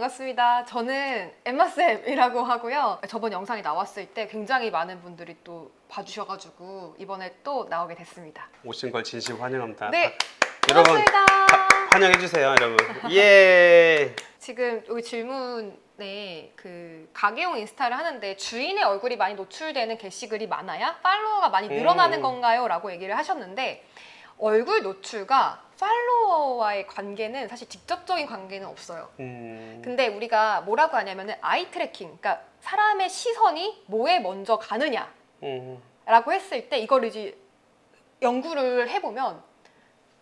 반갑습니다. 저는 엠마쌤이라고 하고요. 저번 영상이 나왔을 때 굉장히 많은 분들이 또 봐주셔가지고 이번에 또 나오게 됐습니다. 오신 걸 진심 환영합니다. 네, 여러분 반갑습니다. 환영해주세요, 여러분. 예. 지금 여기 질문에 그 가게용 인스타를 하는데 주인의 얼굴이 많이 노출되는 게시글이 많아야 팔로워가 많이 늘어나는 건가요? 라고 얘기를 하셨는데 얼굴 노출과 팔로워와의 관계는 사실 직접적인 관계는 없어요. 근데 우리가 뭐라고 하냐면은 아이 트래킹, 그러니까 사람의 시선이 뭐에 먼저 가느냐 라고 했을 때 이걸 이제 연구를 해보면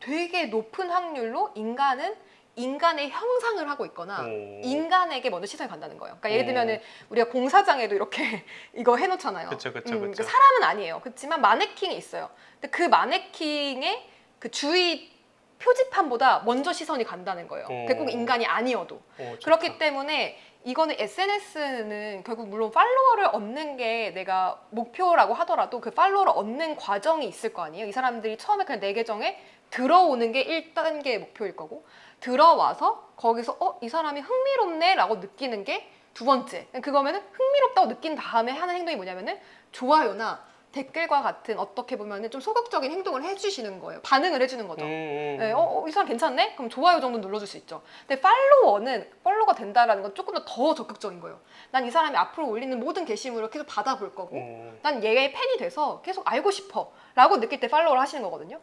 되게 높은 확률로 인간은 인간의 형상을 하고 있거나 인간에게 먼저 시선이 간다는 거예요. 그러니까 예를 들면은 우리가 공사장에도 이렇게 이거 해놓잖아요. 그쵸. 그 사람은 아니에요. 그렇지만 마네킹이 있어요. 근데 그 마네킹의 그 주위 표지판보다 먼저 시선이 간다는 거예요. 결국 인간이 아니어도. 그렇기 때문에 이거는 SNS는 결국 물론 팔로워를 얻는 게 내가 목표라고 하더라도 그 팔로워를 얻는 과정이 있을 거 아니에요. 이 사람들이 처음에 그냥 내 계정에 들어오는 게 1단계 목표일 거고 들어와서 거기서 이 사람이 흥미롭네 라고 느끼는 게 두 번째. 그거면은 흥미롭다고 느낀 다음에 하는 행동이 뭐냐면은 좋아요나 댓글과 같은 어떻게 보면은 좀 소극적인 행동을 해주시는 거예요. 반응을 해주는 거죠. 네, 이 사람 괜찮네? 그럼 좋아요 정도 눌러줄 수 있죠. 근데 팔로워는 팔로워가 된다라는 건 조금 더 적극적인 거예요. 난 이 사람이 앞으로 올리는 모든 게시물을 계속 받아볼 거고 난 얘의 팬이 돼서 계속 알고 싶어 라고 느낄 때 팔로우를 하시는 거거든요.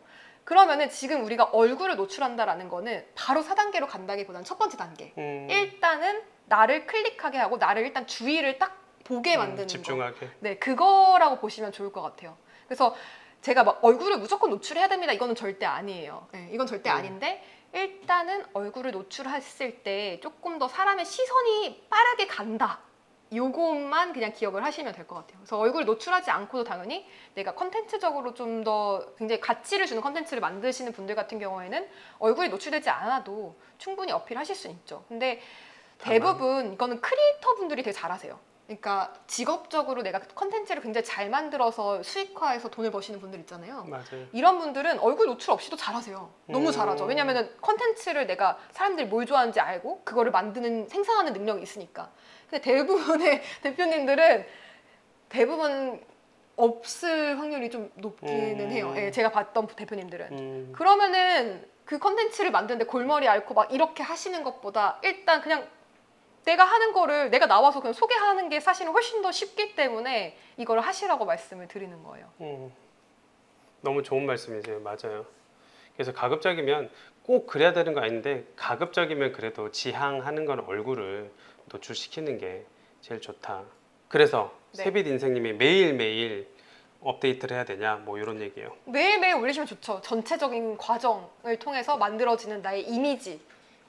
그러면은 지금 우리가 얼굴을 노출한다라는 거는 바로 4단계로 간다기보다는 첫 번째 단계. 일단은 나를 클릭하게 하고 나를 일단 주의를 딱 보게 만드는 집중하게. 거. 네, 그거라고 보시면 좋을 것 같아요. 그래서 제가 막 얼굴을 무조건 노출해야 됩니다. 이거는 절대 아니에요. 네, 이건 절대 아닌데 일단은 얼굴을 노출했을 때 조금 더 사람의 시선이 빠르게 간다. 요것만 그냥 기억을 하시면 될 것 같아요. 그래서 얼굴 노출하지 않고도 당연히 내가 컨텐츠적으로 좀 더 굉장히 가치를 주는 컨텐츠를 만드시는 분들 같은 경우에는 얼굴이 노출되지 않아도 충분히 어필하실 수 있죠. 근데 대부분 이거는 크리에이터 분들이 되게 잘하세요. 그러니까 직업적으로 내가 컨텐츠를 굉장히 잘 만들어서 수익화해서 돈을 버시는 분들 있잖아요. 맞아요. 이런 분들은 얼굴 노출 없이도 잘하세요. 너무 잘하죠. 왜냐면은 컨텐츠를 내가 사람들이 뭘 좋아하는지 알고 그거를 만드는 생산하는 능력이 있으니까. 근데 대부분의 대표님들은 대부분 없을 확률이 좀 높기는 해요. 예, 제가 봤던 대표님들은. 그러면은 그 컨텐츠를 만드는데 골머리 앓고 막 이렇게 하시는 것보다 일단 그냥 내가 하는 거를 내가 나와서 그냥 소개하는 게 사실은 훨씬 더 쉽기 때문에 이걸 하시라고 말씀을 드리는 거예요. 너무 좋은 말씀이세요. 맞아요. 그래서 가급적이면 꼭 그래야 되는 거 아닌데 가급적이면 그래도 지향하는 건 얼굴을 노출시키는 게 제일 좋다. 그래서 네. 세빛 인생님이 매일매일 업데이트를 해야 되냐 뭐 이런 얘기예요. 매일매일 올리시면 좋죠. 전체적인 과정을 통해서 만들어지는 나의 이미지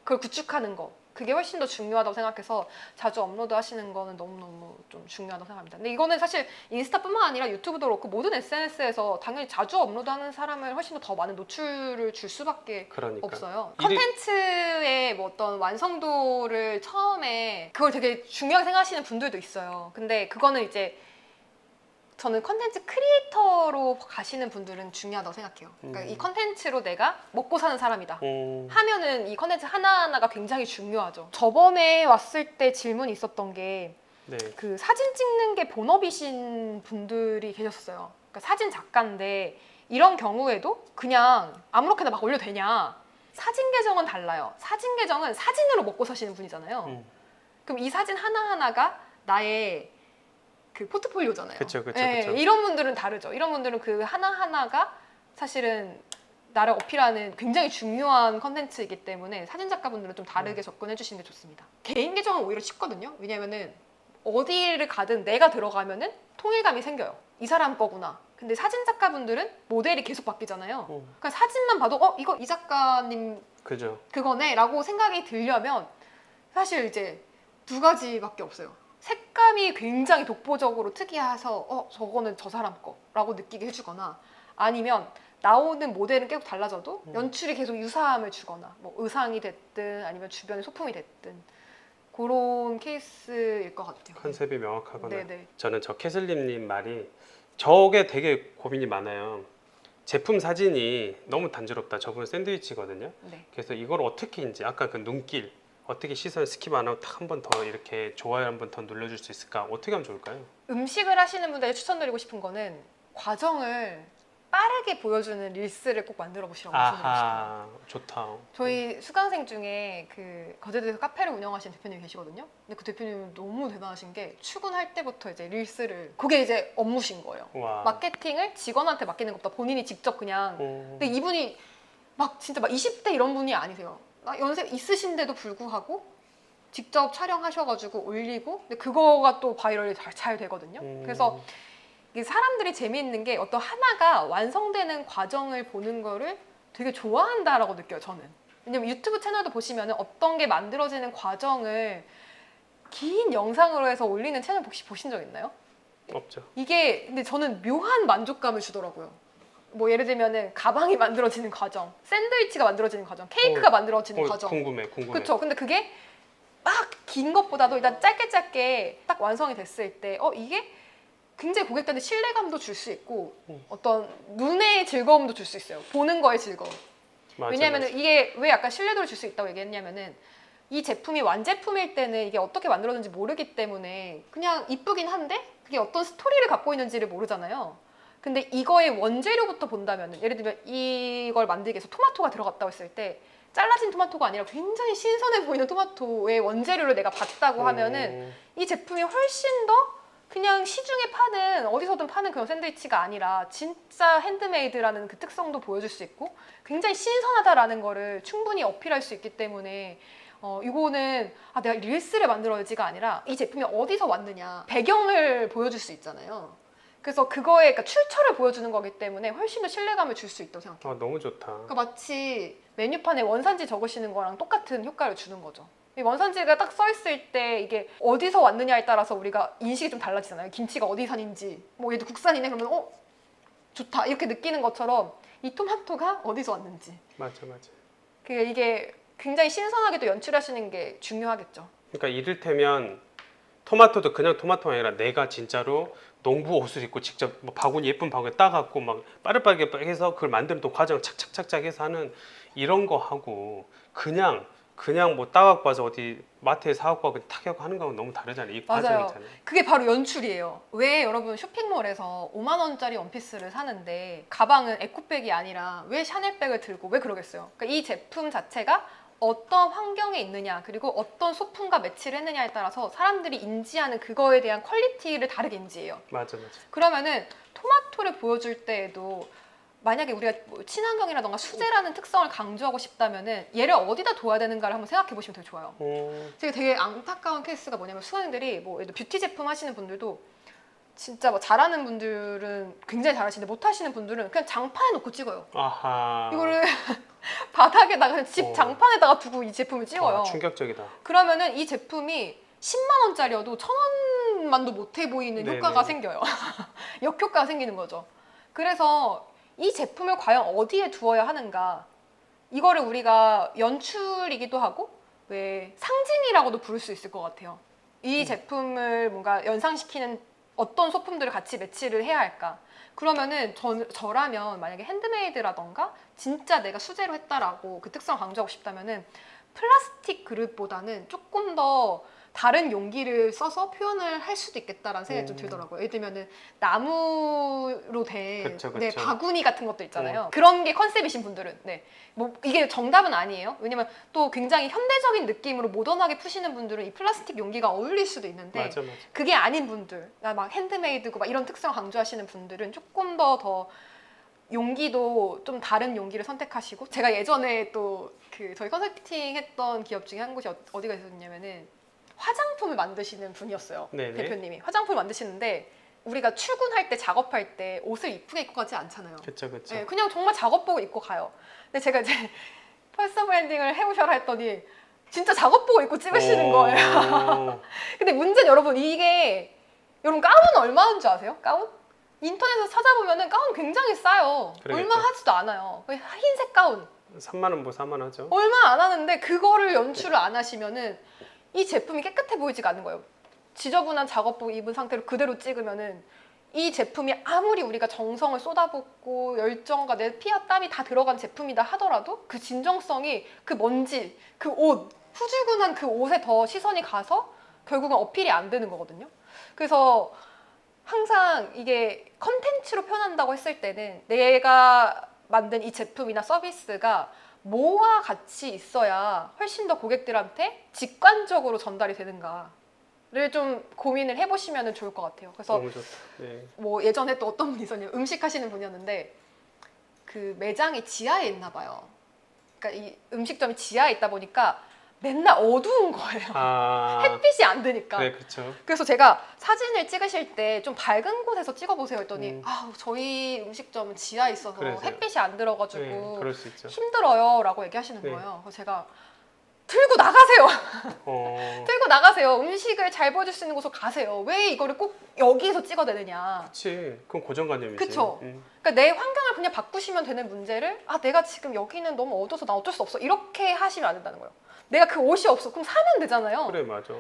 그걸 구축하는 거 그게 훨씬 더 중요하다고 생각해서 자주 업로드 하시는 거는 너무너무 좀 중요하다고 생각합니다. 근데 이거는 사실 인스타뿐만 아니라 유튜브도 그렇고 모든 SNS에서 당연히 자주 업로드하는 사람을 훨씬 더 많은 노출을 줄 수밖에 없어요. 컨텐츠의 뭐 어떤 완성도를 처음에 그걸 되게 중요하게 생각하시는 분들도 있어요. 근데 그거는 이제 저는 컨텐츠 크리에이터로 가시는 분들은 중요하다고 생각해요. 그러니까 이 컨텐츠로 내가 먹고 사는 사람이다 하면은 이 컨텐츠 하나하나가 굉장히 중요하죠. 저번에 왔을 때 질문이 있었던 게 그 사진 찍는 게 본업이신 분들이 계셨어요. 그러니까 사진 작가인데 이런 경우에도 그냥 아무렇게나 막 올려도 되냐. 사진 계정은 달라요. 사진 계정은 사진으로 먹고 사시는 분이잖아요. 그럼 이 사진 하나하나가 나의 그 포트폴리오잖아요. 그쵸. 이런 분들은 다르죠. 이런 분들은 그 하나하나가 사실은 나를 어필하는 굉장히 중요한 컨텐츠이기 때문에 사진 작가분들은 좀 다르게 접근해 주시는 게 좋습니다. 개인 계정은 오히려 쉽거든요. 왜냐면은 어디를 가든 내가 들어가면은 통일감이 생겨요. 이 사람 거구나. 근데 사진 작가분들은 모델이 계속 바뀌잖아요. 그러니까 사진만 봐도 이거 이 작가님 그거네 라고 생각이 들려면 사실 이제 두 가지밖에 없어요. 색감이 굉장히 독보적으로 특이해서 저거는 저 사람 거라고 느끼게 해주거나 아니면 나오는 모델은 계속 달라져도 연출이 계속 유사함을 주거나 뭐 의상이 됐든 아니면 주변의 소품이 됐든 그런 케이스일 것 같아요. 컨셉이 명확하거나. 네네. 저는 저 캐슬님님 말이 저게 되게 고민이 많아요. 제품 사진이 너무 단조롭다. 저분은 샌드위치거든요. 그래서 이걸 어떻게 아까 그 눈길 어떻게 시선 스킵 안 하고 딱 한 번 더 이렇게 좋아요 한 번 더 눌러줄 수 있을까? 어떻게 하면 좋을까요? 음식을 하시는 분들에게 추천드리고 싶은 거는 과정을 빠르게 보여주는 릴스를 꼭 만들어 보시라고 말씀드리고 싶어요. 아하, 좋다. 저희 수강생 중에 그 거제도에서 카페를 운영하시는 대표님이 계시거든요. 근데 그 대표님은 너무 대단하신 게 출근할 때부터 이제 릴스를 그게 이제 업무신 거예요. 와. 마케팅을 직원한테 맡기는 것보다 본인이 직접 그냥 근데 이분이 막 진짜 막 20대 이런 분이 아니세요. 연세 있으신데도 불구하고 직접 촬영하셔가지고 올리고 근데 그거가 또 바이럴이 잘 되거든요. 그래서 이게 사람들이 재미있는 게 어떤 하나가 완성되는 과정을 보는 거를 되게 좋아한다라고 느껴요, 저는. 왜냐면 유튜브 채널도 보시면은 어떤 게 만들어지는 과정을 긴 영상으로 해서 올리는 채널 혹시 보신 적 있나요? 없죠. 이게 근데 저는 묘한 만족감을 주더라고요. 뭐 예를 들면은 가방이 만들어지는 과정, 샌드위치가 만들어지는 과정, 케이크가 만들어지는 과정. 궁금해. 그렇죠. 근데 그게 막 긴 것보다도 일단 짧게 딱 완성이 됐을 때 이게 굉장히 고객들한테 신뢰감도 줄 수 있고 어떤 눈의 즐거움도 줄 수 있어요. 보는 거의 즐거움. 왜냐하면 이게 왜 약간 신뢰도를 줄 수 있다고 얘기했냐면은 이 제품이 완제품일 때는 이게 어떻게 만들어졌는지 모르기 때문에 그냥 이쁘긴 한데 그게 어떤 스토리를 갖고 있는지를 모르잖아요. 근데 이거의 원재료부터 본다면은 예를 들면 이걸 만들기 위해서 토마토가 들어갔다고 했을 때 잘라진 토마토가 아니라 굉장히 신선해 보이는 토마토의 원재료를 내가 봤다고 하면은 이 제품이 훨씬 더 그냥 시중에 파는 어디서든 파는 그런 샌드위치가 아니라 진짜 핸드메이드라는 그 특성도 보여줄 수 있고 굉장히 신선하다라는 거를 충분히 어필할 수 있기 때문에 이거는 내가 릴스를 만들어야지가 아니라 이 제품이 어디서 왔느냐 배경을 보여줄 수 있잖아요. 그래서 그거에 그러니까 출처를 보여주는 거기 때문에 훨씬 더 신뢰감을 줄 수 있다고 생각해요. 너무 좋다. 그러니까 마치 메뉴판에 원산지 적으시는 거랑 똑같은 효과를 주는 거죠. 이 원산지가 딱 써 있을 때 이게 어디서 왔느냐에 따라서 우리가 인식이 좀 달라지잖아요. 김치가 어디산인지 뭐 얘도 국산이네 그러면 좋다 이렇게 느끼는 것처럼 이 토마토가 어디서 왔는지 맞아. 이게 굉장히 신선하게 또 연출하시는 게 중요하겠죠. 그러니까 이를테면 토마토도 그냥 토마토가 아니라 내가 진짜로 농부 옷을 입고 직접 뭐 바구니 예쁜 바구니 따갖고 막 빠르게 해서 그걸 만드는 또 과정 착착착착 해서 하는 이런 거 하고 그냥 뭐 따갖고 와서 어디 마트에 사갖고 와서 타격 하는 거하고 너무 다르잖아요. 이 과정이잖아요. 그게 바로 연출이에요. 왜 여러분 쇼핑몰에서 5만 원짜리 원피스를 사는데 가방은 에코백이 아니라 왜 샤넬백을 들고 왜 그러겠어요? 그러니까 이 제품 자체가 어떤 환경에 있느냐 그리고 어떤 소품과 매치를 했느냐에 따라서 사람들이 인지하는 그거에 대한 퀄리티를 다르게 인지해요. 맞아. 그러면은 토마토를 보여줄 때에도 만약에 우리가 뭐 친환경이라던가 수제라는 특성을 강조하고 싶다면은 얘를 어디다 둬야 되는가를 한번 생각해 보시면 되게 좋아요. 제가 되게 안타까운 케이스가 뭐냐면 수강생들이 뭐 예를 들어 뷰티 제품 하시는 분들도 진짜 뭐 잘하는 분들은 굉장히 잘하시는데 못하시는 분들은 그냥 장판에 놓고 찍어요. 아하. 이거를 바닥에다가 그냥 집 장판에다가 두고 이 제품을 찍어요. 충격적이다. 그러면은 이 제품이 10만 원짜리여도 1,000원만도 못해 보이는 효과가 생겨요. 역효과가 생기는 거죠. 그래서 이 제품을 과연 어디에 두어야 하는가 이거를 우리가 연출이기도 하고 왜 상징이라고도 부를 수 있을 것 같아요. 이 제품을 뭔가 연상시키는 어떤 소품들을 같이 매치를 해야 할까? 그러면은 저라면 만약에 핸드메이드라던가 진짜 내가 수제로 했다라고 그 특성을 강조하고 싶다면은 플라스틱 그릇보다는 조금 더 다른 용기를 써서 표현을 할 수도 있겠다라는 생각이 좀 들더라고요. 예를 들면은 나무로 된 네, 바구니 같은 것도 있잖아요. 그런 게 컨셉이신 분들은 뭐 이게 정답은 아니에요. 왜냐면 또 굉장히 현대적인 느낌으로 모던하게 푸시는 분들은 이 플라스틱 용기가 어울릴 수도 있는데 맞아. 그게 아닌 분들, 막 핸드메이드고 막 이런 특성 강조하시는 분들은 조금 더 용기도 좀 다른 용기를 선택하시고 제가 예전에 또 그 저희 컨설팅 했던 기업 중에 한 곳이 어디가 있었냐면은 화장품을 만드시는 분이었어요. 네네. 대표님이 화장품을 만드시는데 우리가 출근할 때 작업할 때 옷을 이쁘게 입고 가지 않잖아요. 그쵸. 네, 그냥 정말 작업복을 입고 가요. 근데 제가 이제 퍼스널 브랜딩을 해보셔라 했더니 진짜 작업복을 입고 찍으시는 거예요. 근데 문제는 여러분 여러분 가운은 얼마 하는 줄 아세요? 가운? 인터넷에서 찾아보면은 가운 굉장히 싸요. 그러겠죠. 얼마 하지도 않아요. 흰색 가운. 3만 원 뭐 4만 하죠. 얼마 안 하는데 그거를 연출을 안 하시면은 이 제품이 깨끗해 보이지가 않는 거예요. 지저분한 작업복 입은 상태로 그대로 찍으면은 이 제품이 아무리 우리가 정성을 쏟아붓고 열정과 내 피와 땀이 다 들어간 제품이다 하더라도 그 진정성이 그 먼지, 그 옷, 후줄근한 그 옷에 더 시선이 가서 결국은 어필이 안 되는 거거든요. 그래서 항상 이게 컨텐츠로 표현한다고 했을 때는 내가 만든 이 제품이나 서비스가 뭐와 같이 있어야 훨씬 더 고객들한테 직관적으로 전달이 되는가를 좀 고민을 해보시면 좋을 것 같아요. 그래서 너무 좋다. 네. 뭐 예전에 또 어떤 분이 있었냐면 음식 하시는 분이었는데 그 매장이 지하에 있나 봐요. 그러니까 이 음식점이 지하에 있다 보니까 맨날 어두운 거예요. 아, 햇빛이 안 드니까. 그래, 그렇죠. 그래서 제가 사진을 찍으실 때 좀 밝은 곳에서 찍어보세요 했더니 음. 저희 음식점은 지하에 있어서 그래서요. 햇빛이 안 들어가지고 네, 그럴 수 있죠. 힘들어요 라고 얘기하시는 네. 거예요. 그래서 제가 들고 나가세요. 어, 들고 나가세요. 음식을 잘 보여줄 수 있는 곳으로 가세요. 왜 이거를 꼭 여기서 찍어내느냐. 그치. 그건 고정관념이지. 그쵸. 그러니까 내 환경을 그냥 바꾸시면 되는 문제를 내가 지금 여기는 너무 어두워서 나 어쩔 수 없어 이렇게 하시면 안 된다는 거예요. 내가 그 옷이 없어 그럼 사면 되잖아요. 그래, 맞아.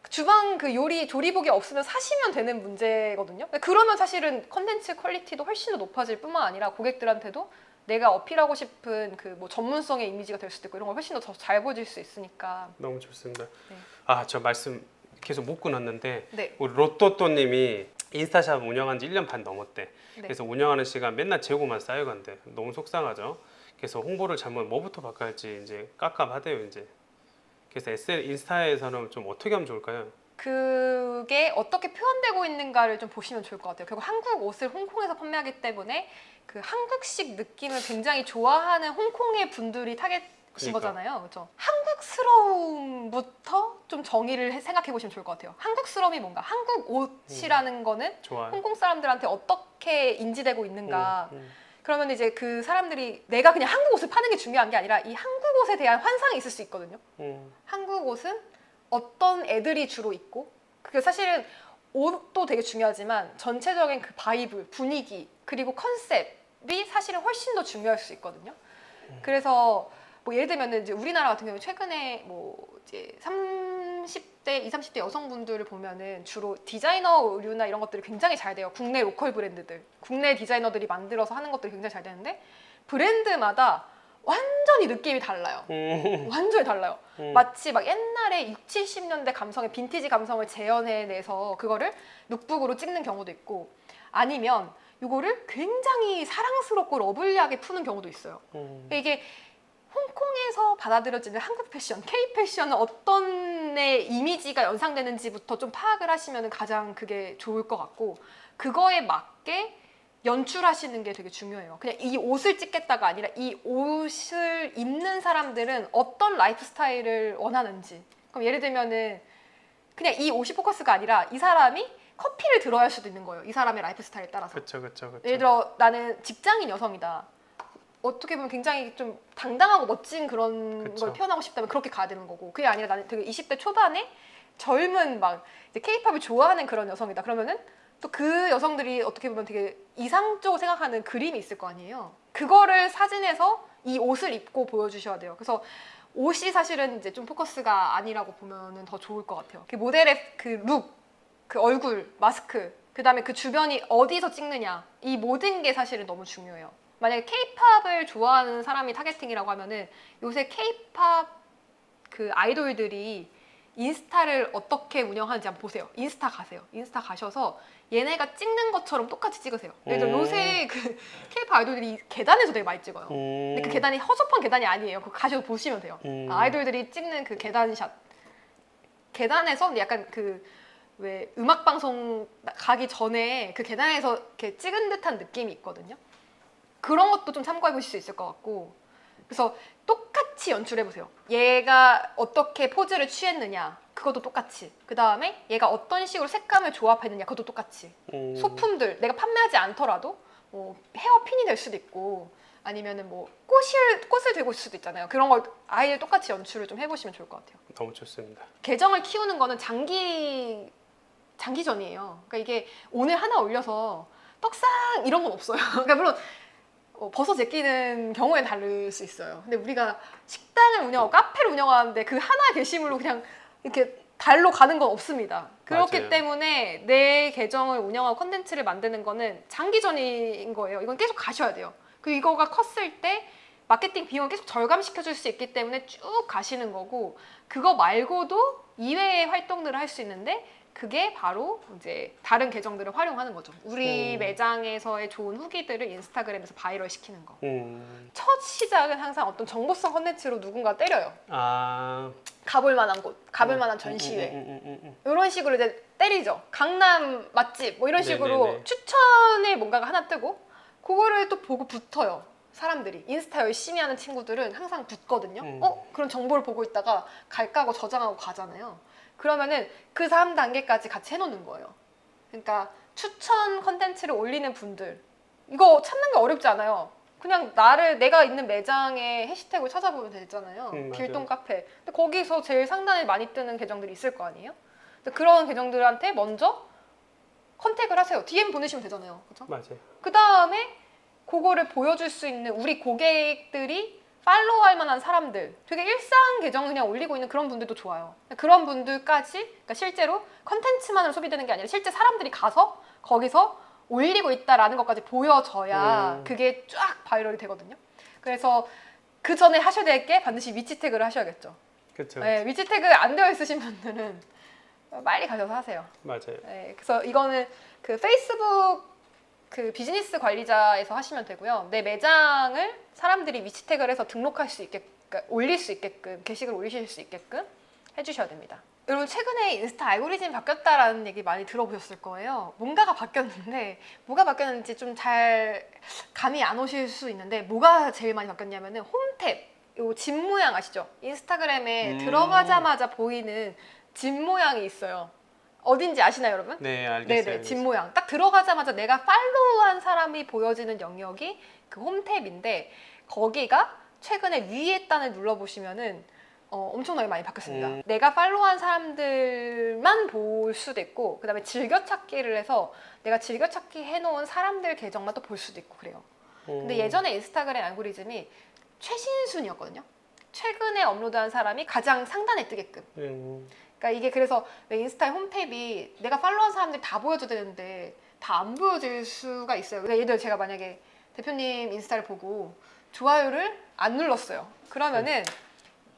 주방 그 요리 조리복이 없으면 사시면 되는 문제거든요. 그러면 사실은 컨텐츠 퀄리티도 훨씬 더 높아질 뿐만 아니라 고객들한테도 내가 어필하고 싶은 그 뭐 전문성의 이미지가 될 수도 있고 이런 걸 훨씬 더 잘 보여줄 수 있으니까. 너무 좋습니다. 네. 아, 저 말씀 계속 못 끊었는데 네. 우리 로또또님이 인스타샵 운영한 지 1년 반 넘었대. 네. 그래서 운영하는 시간 맨날 재고만 쌓여간대. 너무 속상하죠. 그래서 홍보를 잘못 뭐부터 바꿔야 할지 이제 깝깝하대요 이제. 그래서 인스타에서는 좀 어떻게 하면 좋을까요? 그게 어떻게 표현되고 있는가를 좀 보시면 좋을 것 같아요. 결국 한국 옷을 홍콩에서 판매하기 때문에 그 한국식 느낌을 굉장히 좋아하는 홍콩의 분들이 타겟인 그러니까. 거잖아요. 그렇죠? 한국스러움부터 좀 정의를 생각해 보시면 좋을 것 같아요. 한국스러움이 뭔가? 한국 옷이라는 거는 좋아요. 홍콩 사람들한테 어떻게 인지되고 있는가? 음. 그러면 이제 그 사람들이 내가 그냥 한국 옷을 파는 게 중요한 게 아니라 이 한국 옷에 대한 환상이 있을 수 있거든요. 한국 옷은 어떤 애들이 주로 입고 그게 사실은 옷도 되게 중요하지만 전체적인 그 바이브, 분위기 그리고 컨셉이 사실은 훨씬 더 중요할 수 있거든요. 그래서 뭐 예를 들면 이제 우리나라 같은 경우 최근에 뭐 이제 30대, 20, 30대 여성분들을 보면은 주로 디자이너 의류나 이런 것들이 굉장히 잘 돼요. 국내 로컬 브랜드들, 국내 디자이너들이 만들어서 하는 것들이 굉장히 잘 되는데 브랜드마다 완전히 느낌이 달라요. 완전히 달라요. 마치 막 옛날에 6, 70년대 감성의 빈티지 감성을 재현해내서 그거를 룩북으로 찍는 경우도 있고 아니면 이거를 굉장히 사랑스럽고 러블리하게 푸는 경우도 있어요. 이게 홍콩에서 받아들여지는 한국 패션, K 패션은 어떤 이미지가 연상되는지부터 좀 파악을 하시면 가장 그게 좋을 것 같고 그거에 맞게 연출하시는 게 되게 중요해요. 그냥 이 옷을 찍겠다가 아니라 이 옷을 입는 사람들은 어떤 라이프 스타일을 원하는지. 그럼 예를 들면은 그냥 이 옷이 포커스가 아니라 이 사람이 커피를 들어야 할 수도 있는 거예요. 이 사람의 라이프 스타일에 따라서. 그렇죠, 그렇죠. 예를 들어 나는 직장인 여성이다. 어떻게 보면 굉장히 좀 당당하고 멋진 그런 그쵸. 걸 표현하고 싶다면 그렇게 가야 되는 거고 그게 아니라 나는 되게 20대 초반에 젊은 막 이제 K-팝을 좋아하는 그런 여성이다. 그러면은 또 그 여성들이 어떻게 보면 되게 이상적으로 생각하는 그림이 있을 거 아니에요. 그거를 사진에서 이 옷을 입고 보여주셔야 돼요. 그래서 옷이 사실은 이제 좀 포커스가 아니라고 보면은 더 좋을 것 같아요. 그 모델의 그 룩, 그 얼굴, 마스크, 그 다음에 그 주변이 어디서 찍느냐 이 모든 게 사실은 너무 중요해요. 만약에 K-팝을 좋아하는 사람이 타겟팅이라고 하면은 요새 K-팝 그 아이돌들이 인스타를 어떻게 운영하는지 한번 보세요. 인스타 가세요. 인스타 가셔서 얘네가 찍는 것처럼 똑같이 찍으세요. 예를 들어 요새 그 K-팝 아이돌들이 계단에서 되게 많이 찍어요. 근데 그 계단이 허접한 계단이 아니에요. 그거 가셔서 보시면 돼요. 아이돌들이 찍는 그 계단샷. 계단에서 약간 그 왜 음악 방송 가기 전에 그 계단에서 이렇게 찍은 듯한 느낌이 있거든요. 그런 것도 좀 참고해 보실 수 있을 것 같고 그래서 똑같이 연출해 보세요. 얘가 어떻게 포즈를 취했느냐 그것도 똑같이 그 다음에 얘가 어떤 식으로 색감을 조합했느냐 그것도 똑같이 소품들 내가 판매하지 않더라도 뭐 헤어핀이 될 수도 있고 아니면은 뭐 꽃을 들고 있을 수도 있잖아요. 그런 걸 아예 똑같이 연출을 좀 해보시면 좋을 것 같아요. 너무 좋습니다. 계정을 키우는 거는 장기전이에요. 그러니까 이게 오늘 하나 올려서 떡상 이런 건 없어요. 그러니까 물론 벗어 제끼는 경우엔 다를 수 있어요. 근데 우리가 식당을 운영하고 카페를 운영하는데 그 하나 게시물로 그냥 이렇게 달로 가는 건 없습니다. 그렇기 맞아요. 때문에 내 계정을 운영하고 컨텐츠를 만드는 거는 장기전인 거예요. 이건 계속 가셔야 돼요. 그리고 이거가 컸을 때 마케팅 비용을 계속 절감시켜줄 수 있기 때문에 쭉 가시는 거고, 그거 말고도 이외의 활동들을 할 수 있는데 그게 바로 이제 다른 계정들을 활용하는 거죠. 우리 매장에서의 좋은 후기들을 인스타그램에서 바이럴 시키는 거. 첫 시작은 항상 어떤 정보성 컨텐츠로 누군가 때려요. 가볼 만한 곳, 가볼 만한 전시회. 이런 식으로 이제 때리죠. 강남 맛집 뭐 이런 식으로 네네네. 추천의 뭔가가 하나 뜨고 그거를 또 보고 붙어요. 사람들이 인스타 열심히 하는 친구들은 항상 붙거든요. 그런 정보를 보고 있다가 갈까 하고 저장하고 가잖아요. 그러면은 그 3단계까지 같이 해놓는 거예요. 그러니까 추천 컨텐츠를 올리는 분들, 이거 찾는 게 어렵지 않아요. 그냥 내가 있는 매장에 해시태그를 찾아보면 되잖아요. 길동 카페. 근데 거기서 제일 상단에 많이 뜨는 계정들이 있을 거 아니에요? 근데 그런 계정들한테 먼저 컨택을 하세요. DM 보내시면 되잖아요. 그죠? 맞아요. 그 다음에 그거를 보여줄 수 있는 우리 고객들이 팔로우할 만한 사람들, 되게 일상 계정 그냥 올리고 있는 그런 분들도 좋아요. 그런 분들까지, 그러니까 실제로 컨텐츠만으로 소비되는 게 아니라 실제 사람들이 가서 거기서 올리고 있다라는 것까지 보여져야 그게 쫙 바이럴이 되거든요. 그래서 그 전에 하셔야 될 게 반드시 위치 태그를 하셔야겠죠. 그렇죠. 네, 위치 태그 안 되어 있으신 분들은 빨리 가셔서 하세요. 맞아요. 네, 그래서 이거는 그 페이스북 그 비즈니스 관리자에서 하시면 되고요. 내 매장을 사람들이 위치 태그를 해서 등록할 수 있게끔, 그러니까 올릴 수 있게끔, 게시글 올리실 수 있게끔 해주셔야 됩니다. 여러분 최근에 인스타 알고리즘이 바뀌었다라는 얘기 많이 들어보셨을 거예요. 뭔가가 바뀌었는데 뭐가 바뀌었는지 좀 잘 감이 안 오실 수 있는데 뭐가 제일 많이 바뀌었냐면은 홈탭, 요 집 모양 아시죠? 인스타그램에 들어가자마자 보이는 집 모양이 있어요. 어딘지 아시나요, 여러분? 네, 알겠어요. 네네, 집 모양. 딱 들어가자마자 내가 팔로우한 사람이 보여지는 영역이 그 홈탭인데 거기가 최근에 위에 단을 눌러보시면은 엄청나게 많이 바뀌었습니다. 내가 팔로우한 사람들만 볼 수도 있고 그 다음에 즐겨찾기를 해서 내가 즐겨찾기 해놓은 사람들 계정만 또 볼 수도 있고 그래요. 근데 예전에 인스타그램 알고리즘이 최신순이었거든요. 최근에 업로드한 사람이 가장 상단에 뜨게끔. 그러니까 이게 그래서 왜 인스타의 홈탭이 내가 팔로우한 사람들 다 보여줘야 되는데 다 안 보여질 수가 있어요. 그러니까 예를 들어 제가 만약에 대표님 인스타를 보고 좋아요를 안 눌렀어요. 그러면은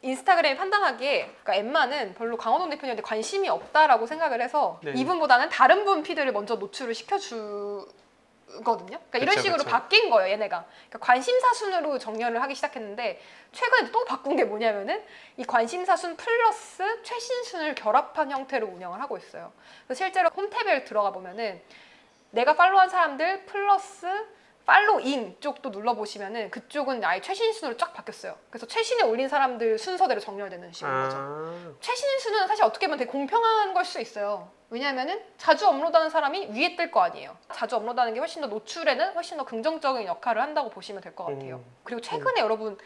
인스타그램이 판단하기에 그러니까 엠마는 별로 강호동 대표님한테 관심이 없다라고 생각을 해서 네. 이분보다는 다른 분 피드를 먼저 노출을 시켜주거든요. 그러니까 이런 그쵸, 식으로 그쵸. 바뀐 거예요, 얘네가. 그러니까 관심사 순으로 정렬을 하기 시작했는데 최근에 또 바꾼 게 뭐냐면은 이 관심사 순 플러스 최신 순을 결합한 형태로 운영을 하고 있어요. 그래서 실제로 홈탭에 들어가 보면은 내가 팔로우한 사람들 플러스 팔로잉 쪽도 눌러보시면은 그쪽은 아예 최신 순으로 쫙 바뀌었어요. 그래서 최신에 올린 사람들 순서대로 정렬되는 식인 거죠. 최신 순은 사실 어떻게 보면 되게 공평한 걸 수 있어요. 왜냐하면은 자주 업로드하는 사람이 위에 뜰 거 아니에요. 자주 업로드하는 게 훨씬 더 노출에는 훨씬 더 긍정적인 역할을 한다고 보시면 될 것 같아요. 그리고 최근에 여러분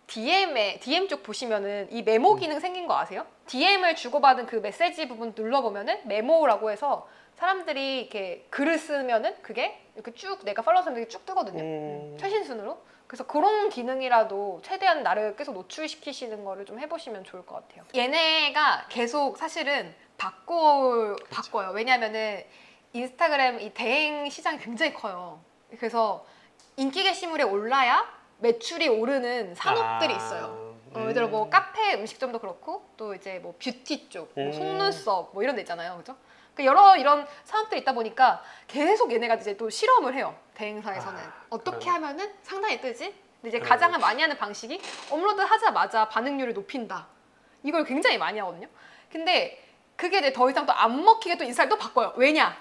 DM 쪽 보시면은 이 메모 기능 생긴 거 아세요? DM을 주고받은 그 메시지 부분 눌러보면은 메모라고 해서 사람들이 이렇게 글을 쓰면은 그게 이렇게 쭉 내가 팔로우 사람들이 쭉 뜨거든요. 최신 순으로. 그래서 그런 기능이라도 최대한 나를 계속 노출시키시는 거를 좀 해보시면 좋을 것 같아요. 얘네가 계속 사실은 바꿔요. 왜냐면은 인스타그램 이 대행 시장이 굉장히 커요. 그래서 인기 게시물에 올라야 매출이 오르는 산업들이 있어요. 예를 들어 뭐 카페 음식점도 그렇고 또 이제 뭐 뷰티 쪽, 뭐 속눈썹 뭐 이런 데 있잖아요, 그죠? 여러 이런 산업들이 있다 보니까 계속 얘네가 이제 또 실험을 해요. 대행사에서는 어떻게 하면은 상당히 뜨지? 근데 이제 가장 많이 하는 방식이 업로드 하자마자 반응률을 높인다. 이걸 굉장히 많이 하거든요. 근데 그게 이제 더 이상 또 안 먹히게 또 인스타를 또 바꿔요. 왜냐?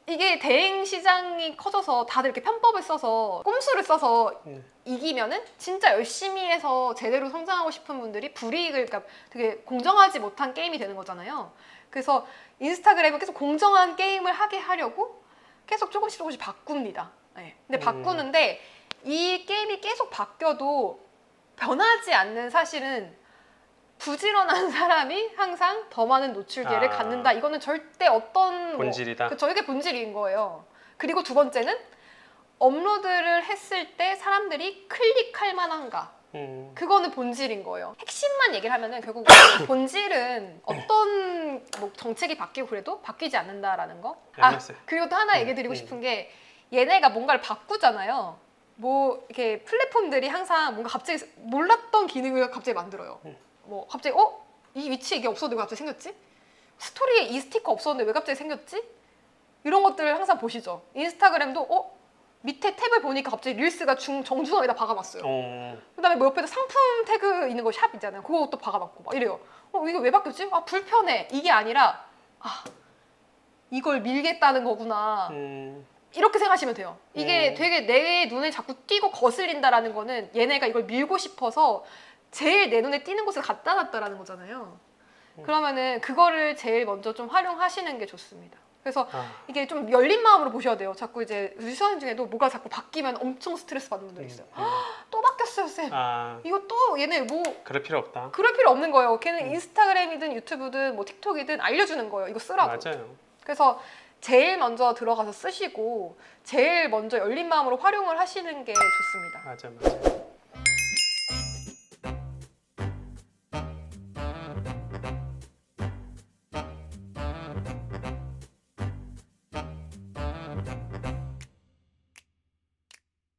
이게 대행 시장이 커져서 다들 이렇게 편법을 써서 꼼수를 써서 이기면은 진짜 열심히 해서 제대로 성장하고 싶은 분들이 불이익을, 그러니까 되게 공정하지 못한 게임이 되는 거잖아요. 그래서 인스타그램은 계속 공정한 게임을 하게 하려고 계속 조금씩 바꿉니다. 네. 근데 바꾸는데 이 게임이 계속 바뀌어도 변하지 않는 사실은 부지런한 사람이 항상 더 많은 노출 기회를 갖는다. 이거는 절대 어떤 본질이다. 그쵸, 이게 본질인 거예요. 그리고 두 번째는 업로드를 했을 때 사람들이 클릭할 만한가. 그거는 본질인 거예요. 핵심만 얘기를 하면은 결국 본질은 어떤 뭐 정책이 바뀌고 그래도 바뀌지 않는다라는 거. 그리고 또 하나 얘기 드리고 싶은 게 얘네가 뭔가를 바꾸잖아요. 뭐 이렇게 플랫폼들이 항상 뭔가 갑자기 몰랐던 기능을 갑자기 만들어요. 뭐 갑자기 이 위치에 이게 없었는데 왜 갑자기 생겼지? 스토리에 이 스티커 없었는데 왜 갑자기 생겼지? 이런 것들을 항상 보시죠. 인스타그램도 밑에 탭을 보니까 갑자기 릴스가 정중앙에다 박아놨어요. 그다음에 뭐 옆에도 상품 태그 있는 거 샵 있잖아요. 그것도 박아놨고 막 이래요. 이게 왜 바뀌었지? 불편해. 이게 아니라 이걸 밀겠다는 거구나. 이렇게 생각하시면 돼요. 이게 되게 내 눈에 자꾸 띄고 거슬린다라는 거는 얘네가 이걸 밀고 싶어서 제일 내 눈에 띄는 곳을 갖다 놨다라는 거잖아요. 그러면은 그거를 제일 먼저 좀 활용하시는 게 좋습니다. 그래서 이게 좀 열린 마음으로 보셔야 돼요. 자꾸 이제 유수원 중에도 뭐가 자꾸 바뀌면 엄청 스트레스 받는 분들 있어요. 또 바뀌었어요, 쌤. 이거 또 얘네 뭐 그럴 필요 없다. 그럴 필요 없는 거예요. 걔는 인스타그램이든 유튜브든 뭐 틱톡이든 알려주는 거예요. 이거 쓰라고. 맞아요. 그래서 제일 먼저 들어가서 쓰시고 제일 먼저 열린 마음으로 활용을 하시는 게 좋습니다. 맞아.